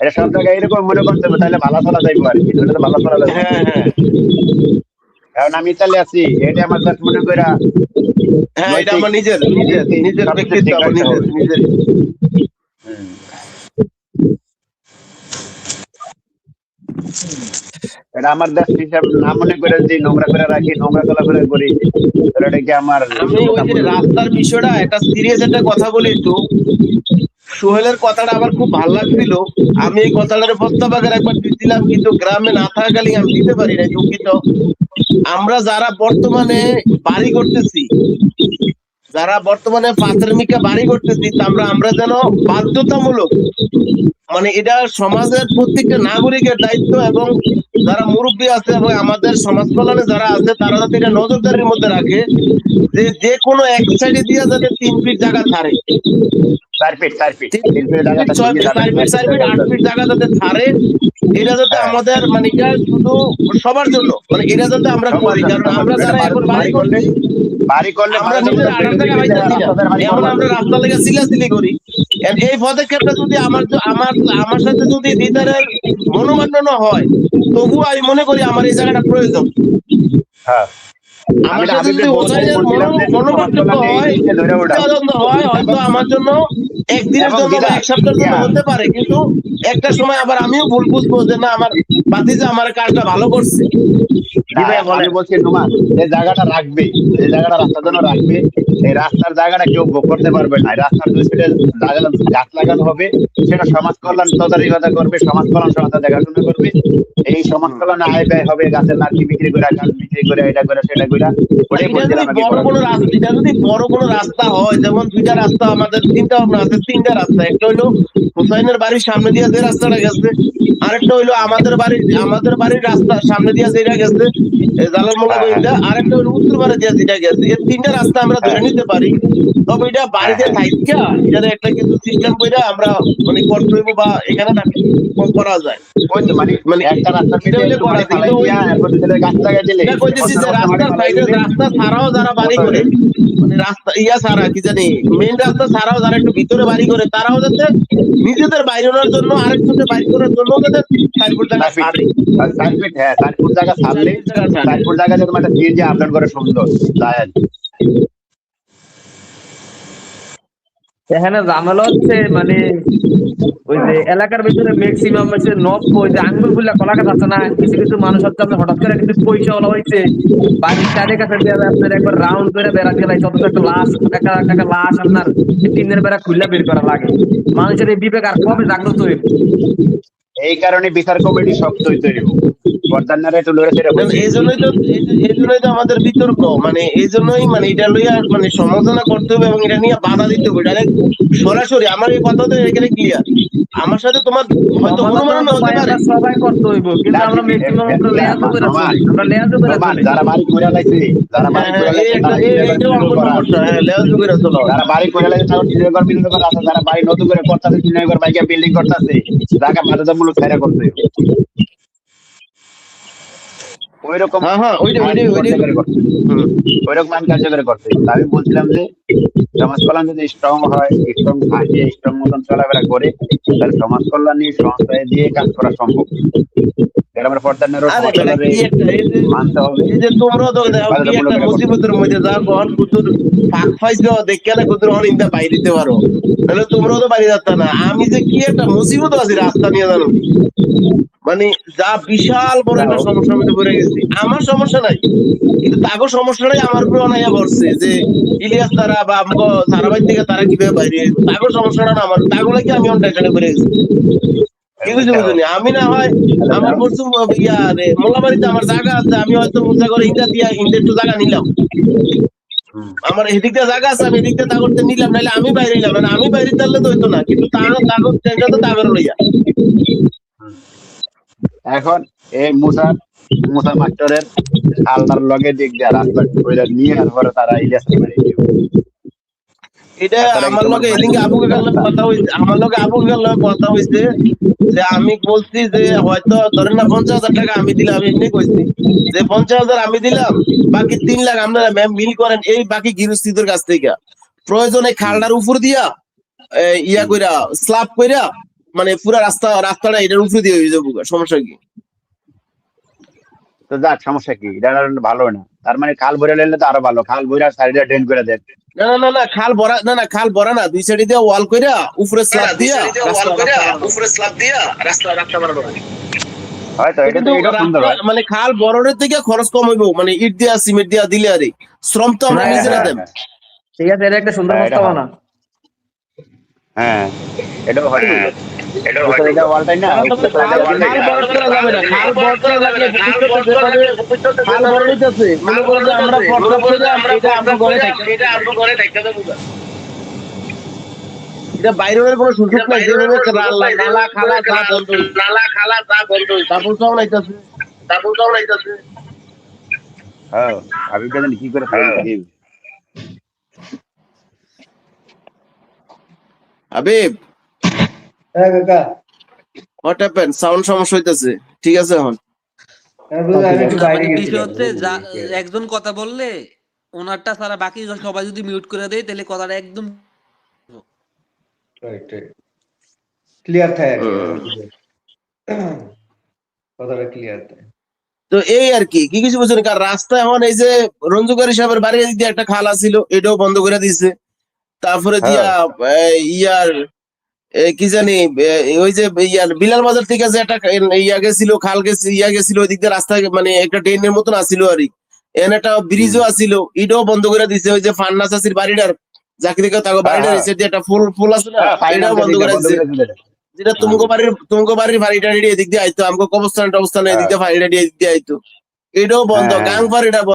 এটা সব জায়গায় এরকম মনে করতে হবে, তাহলে ভালো চলা যাইবো আর কি, তাহলে তো ভালো চলা যাবে। হ্যাঁ হ্যাঁ কারণ আমি ইতালি আছি, এটা আমার জাস্ট মনে কইরা হ্যাঁ, এটা নৈতিক আমার নিজের দিক নিজের দিয়ে নিজের সবকিছু ব্যক্তিত্ব, ঠিক আমার রাখতে নিজের হবে। নিজের। হুম। এটা আমার দেশ হিসাব না মনে করে যদি নোংরা করে রাখি, নোংরা চলাফেরা করি, তাহলে এটা কি আমার আমি ওই যে কাপড়? রাস্তার বিষয়টা একটা সিরিয়াস একটা কথা বলি একটু। সোহেলের কথাটা আমার খুব ভালো লাগছিল। আমি এই কথাটার প্রস্তাব একবার দিয়েছিলাম, কিন্তু গ্রামে না থাকাকালীন আমি দিতে পারি না, দুঃখিত। আমরা যারা বর্তমানে বাড়ি করতেছি, যারা বর্তমানে প্রাথমিকা বাড়ি করতেছি, তা আমরা যেন বাধ্যতামূলক, মানে এটা সমাজের প্রত্যেকটা নাগরিকের দায়িত্ব, এবং যারা মুরব্বী আছে এবং আমাদের সমাজ কল্যাণে যারা আছে, তারা যাতে এটা নজরদারির মধ্যে রাখে, যে যে কোনো এক সাইডে দিয়া যাতে 3 ফিট জায়গা ছাড়ে, 4 ফিট, 4 ফিট, 3 ফিট তিন ফিট জায়গাটা ছয় ঠিকই ফিট যাবে, 4 ফিট 4 ফিট 4 ফিট জায়গা 8 ফিট জায়গা যাতে ছাড়ে। এটা যাতে হ্যাঁ, আমাদের, মানে এটা শুধু সবার জন্য, মানে এটা যাতে আমরা সবার করি, জন্য, কারণ সবার আমরা জন্য। এটা যারা এখন বাড়ি করছি, বাড়ি করলে আমরা নিজের বাধ্যতামূলক আড়ার বেরোতে টাকা দিলে পাইতেছি না, রাস্তাতে বাড়ি এখন করবা না। আমরা রাস্তা লেগে চিল্লাচিল্লি করি। এই পদক্ষেপটা যদি আমার আমার সাথে যদি দিদারের মনোমান্য হয়, তবু আমি মনে করি আমার এই জায়গাটা প্রয়োজন। হ্যাঁ, আমি আমার না সাথে যদি হাবিবকে বহুত আগে হোসাইনের বলছিলাম যে সমাজ মনোমান্য কল্যাণে এই হয়, জিনিসটা ধরে ওঠা দ্বিধাদ্বন্দ্ব হয়, হয়তো এবং আমার জন্য একদিনের এবং জন্য বা দিদার এক সপ্তাহের জন্য ইয়া হতে পারে, কিন্তু একটা সময় আবার আমিও ভুল বুঝবো যে না, আমার বাতিজা আমার কাজটা ভালো করছে। জি না, ভাইয়া আমি বলেন। বলছি নোমান, যে জায়গাটা রাখবে, যে জায়গাটা রাস্তার জন্য রাখবে, এই রাস্তার জায়গাটা কেউ ভোগ করতে পারবে না। এই রাস্তার দুই সাইডে গাছ লাগানো হবে, সেটা সমাজ কল্যাণ তদারকিতা করবে, সমাজ কল্যাণ সংস্থা দেখাশোনা করবে। এই সমাজ কল্যাণে আয় ব্যয় হবে, গাছের লাঠি বিক্রি করে, কাঠ বিক্রি করে, এটা করে সেটা করে। না, ওটাই এটা যদি বলছিলাম আগে বড় করার কোনো জন্য। রাস্তা, এটা যদি বড় কোনো রাস্তা হয়, যেমন দুইটা রাস্তা আমাদের চিন্তা ভাবনা আছে, তিনটা রাস্তা, একটা হইলো হুসাইনের বাড়ির সামনে দিয়ে যে রাস্তাটা গেছে, আরেকটা হইলো আমাদের বাড়ির রাস্তার সামনে দিয়ে যেটা গেছে, জালাল মোল্লা হ্যাঁ, হ্যাঁ, গঞ্জা, আরেকটা হইলো উত্তর পাড়ে দিয়ে যেটা গেছে। এই তিনটা রাস্তা আমরা ধরে হ্যাঁ, নিতে পারি। তবে এটা হ্যাঁ, বাড়িতে হ্যাঁ। থাইকা এটার একটা কিছু সিস্টেম কইরা আমরা মানে করতে হইব, বা এখানে করা যায়, ওই তো মানে মানে একটা রাস্তার এটা মধ্যে হইলে একটু করা মাটি যায়। ফালাই কিন্তু ওই দিয়া এরপর দুই গাছ লাগাই দিলে, এটা কইতেছি বস্তা যে বস্তা মাটি রাস্তার ফালাই সাইডে, দিলে রাস্তা ছাড়াও যারা বাড়ি মতো হয়ে করে, যাবে। মানে রাস্তা ছাড়া কি জানি, মেইন রাস্তা ছাড়াও যারা একটু ভিতরে বাড়ি করে, তারাও যাতে নিজেদের বাইরের জন্য, আরেকজনকে বাইর করার জন্য যাতে 4 ফুট জায়গা 4 ফিট, ছাড়ে, 4 ফিট, হ্যাঁ 4 ফুট জায়গা 4 ছাড়লে, ফুট জায়গা ছাড়ে। 4 ফুট জায়গা যে তোমার একটা সিএনজি আপডাউন করে সুন্দর যায় আর কি। এখানে ঝামেলা হচ্ছে মানে ওই যে এলাকার ভিতরে ম্যাক্সিমাম হচ্ছে ওই যে আঙ্গুল ফুলা কলা গাছ আছে না, কিছু কিছু মানুষ হচ্ছে আপনার হঠাৎ করে কিন্তু পয়সা ওলা হয়েছে বাড়ির চারি কাছে দিয়ে আপনার একবার রাউন্ড করে বেড়া দিয়ে লাগছে, অথচ একটা লাশ আপনার টিনের বেড়া খুললা বের করা লাগে। মানুষের এই বিবেক আর কবে জাগ্রত হইব? এই কারণে বিচার কমিটি শক্ত হইতে হইব। বর্দান্নারে একটু লড়ে সেটা বলছি। এই জন্যই তো আমাদের বিতর্ক, মানে এই জন্যই, মানে এটা লইয়া মানে সমালোচনা করতে হবে এবং এটা নিয়ে বাধা দিতে হবে ডাইরেক্ট সরাসরি। আমার এই কথা তো এখানে ক্লিয়ার, আমার সাথে তোমার হয়তো সমালোচনা মনোমালিন্য তো হতে ভাই পারে। আমরা সবাই করতে হইব, কিন্তু আমরা ম্যাক্সিমাম আমরা লেয়াজো করে নোমান, চলি, আমরা লেয়াজো করে নোমান, চলি। যারা বাড়ি করে লাইছে, যারা হ্যাঁ বাড়ি হ্যাঁ, করে লাইছে তারা নিজের ঘর এইটাও বিনিয়োগ আমার করা আছে। সমস্যা। হ্যাঁ, লেজ যুগের চলো। যারা বাড়ি করে লাইছে তারা নিজের ঘর বিনিয়োগ করা আছে, যারা বাড়ি নতুন করে করতেছে, বিনিয়োগ করে বাইকে বিল্ডিং করতেছে, জায়গা বাধ্যতামূলক ছাইরা করতে হইব। ওইরকম হ্যাঁ হ্যাঁ, আইন কার্যকরী করতে হইব। হুম। ওইরকম আইন কার্যকরী করতে হইব। তা আমি বলছিলাম যে সমাজ কল্যাণ যদি স্ট্রং হয়, স্ট্রং থাকে, স্ট্রং মতন চলাফেরা করে, তাহলে সমাজ কল্যাণ সংস্থায় দিয়ে কাজ করা সম্ভব। গ্রামের পর্দানেরও আরে বেটা, সমস্যাটারে কি একটা মানতে হবে, এই যে তোমরা তো দেখো কি বাধ্যতামূলক একটা এটা করতে হবে। মুসিবতের মধ্যে যা কখন কুতুর ফাঁক ফাইজ দেওয়া দেখে না, কুতুর হন ইন্দা বাইরে দিতে পারো, তাহলে তোমরাও তো বাইরে যাচ্ছ না। আমি যে কি একটা মুসিবত আছি রাস্তা নিয়ে, জানো কি? মানে যা বিশাল বড় একটা যাও, সমস্যার মধ্যে পড়ে গেছি। আমার সমস্যা নাই, কিন্তু তাগো সমস্যাটাই আমার উপরে অনাইয়া পড়ছে, যে ইলিয়াস তারা বা আমগো সারাবাই থেকে তারা কিভাবে বাইরে আসবে, তাগো সমস্যাটা না আমার, তাগো লাগে আমি অন টেনশনে পড়ে গেছি। কি বুঝি যাও, বুঝুনি, আমি না হয় তাহলে আমার যাও। পরশু ইয়া রে মোল্লাবাড়িতে আমার জায়গা আছে, আমি হয়তো উঁচা করে ইন্টা দিয়া ইন্টা একটু জায়গা নিলাম, হুম, আমার এদিক দিয়ে জায়গা আছে, আমি এদিক দিয়ে তা করতে নিলাম, নাহলে আমি বাইরে নিলাম, মানে আমি বাইরে তাহলে তো হইতো না, কিন্তু তাগো টেনশন তো তাগর লইয়া। হুম। এখন এই মুসা মাস্টারের আল্লাহর লগে দিক দিয়ে রাস্তা কইরা নিয়ে আর পরে তারা ইলিয়াসকে বাড়ি দিও। এটা রাস্তাটা কি আমার তোমার লগে বাড়ি এদিকে পর্যন্ত আবু কালার রাস্তা? কথা হইছে, আমার লগে আবু কালার কথা হইছে, যে আমি বলছি যে হয়তো ধরেন না 50,000 টাকা আমি দিলাম, আমি এমনি কইছি যে 50,000 আমি দিলাম, বাকি 3 লাখ আপনারা ম্যাম মিল করেন, এই বাকি গৃহস্থীদের কাছ থেকে প্রয়োজনে হুম, খালটার উপর দিয়া ইয়া কইরা স্ল্যাব কইরা মানে পুরা রাস্তাটা এটার উপরে দিয়ে হয়ে যাবো, সমস্যা কি? তো যাক, সমস্যা কি, এটা আর ভালো না। তার মানে খাল ভরে নিলে তো আরো ভালো, খাল ভরে সাইডে ড্রেন করে দেন। না খাল ভরা, না খাল ভরা না, দুই সাইডে দিয়ে ওয়াল কইরা উপরে স্ল্যাব দিয়া রাস্তা বানানো। হয়তো এটা তো, এটা সুন্দর হয়। মানে খাল বড়রের থেকে খরচ কম হইব, মানে ইট দিয়া সিমেন্ট দিয়া দিলে আরে শ্রম তো আমরা হ্যাঁ, নিজেরা দেব। ঠিক আছে, এটা একটা সুন্দর হ্যাঁ, এটা প্রস্তাবনা। হ্যাঁ, এটাও হয়। এটা ওয়ালটাই না, খাল বড় করা যাবে না, খাল বড় করা লাগলে ভবিষ্যতে যেভাবে খাল বড় হইতাছে, মনে করো যে আমরা প্রস্তাব করে এটা আমরা ঘরে থাকতে দেব। এটা বাইরের কোনো সুযোগ নাই, যেভাবে নালা খালা যা বন্ধ তারপর সব নাইতাছে। হ্যাঁ, হাবিবটা জানি কি করে থাকে। হাবিব, হ্যাঁ কাকা, হোয়াট হ্যাপেন? সাউন্ড সমস্যা হইতাছে, ঠিক আছে এখন? হ্যাঁ বুঝলাম, আমি একটু বাইরে মানে বিষয় গেছিলাম। হচ্ছে একজন কথা বললে ওনারটা ছাড়া বাকি সবাই যদি মিউট করে দেয় তাহলে কথাটা একদম ক্লিয়ার থাকে আর কি, কথাটা ক্লিয়ার থাকে। তো এই আর কি কিছু বুঝছেন, কারণ রাস্তা এখন এই যে রঞ্জুকারী সাহেবের বাড়ির এদিক দিয়ে একটা খালা ছিল, এটাও বন্ধ করে দিছে। তারপরে দিয়া ইয়ার কি জানি ওই যে ইয়ার বিলাল বাজার থেকে যে একটা ইয়া গেছিল, খাল গেছিল, ইয়া গেছিল, ওই দিক দিয়ে রাস্তা মানে একটা ড্রেনের মতন আসিল আর কি, এখানে একটা ব্রিজও আসিল, এটাও বন্ধ করে দিছে। ওই যে ফান্না চাষির বাড়িটার যাকে দেখে তাকে বাড়িটার এসে দিয়ে একটা ফুল আছে না, এটাও বন্ধ করে দিছে। যেটা তুমগো বাড়ির বাড়িটা এদিক দিয়ে আইতো, আমাকে কবস্থান টবস্থান এদিক দিয়ে বাড়িটা এদিক দিয়ে আইতো, এটাও বন্ধ। গাং বাড়িটা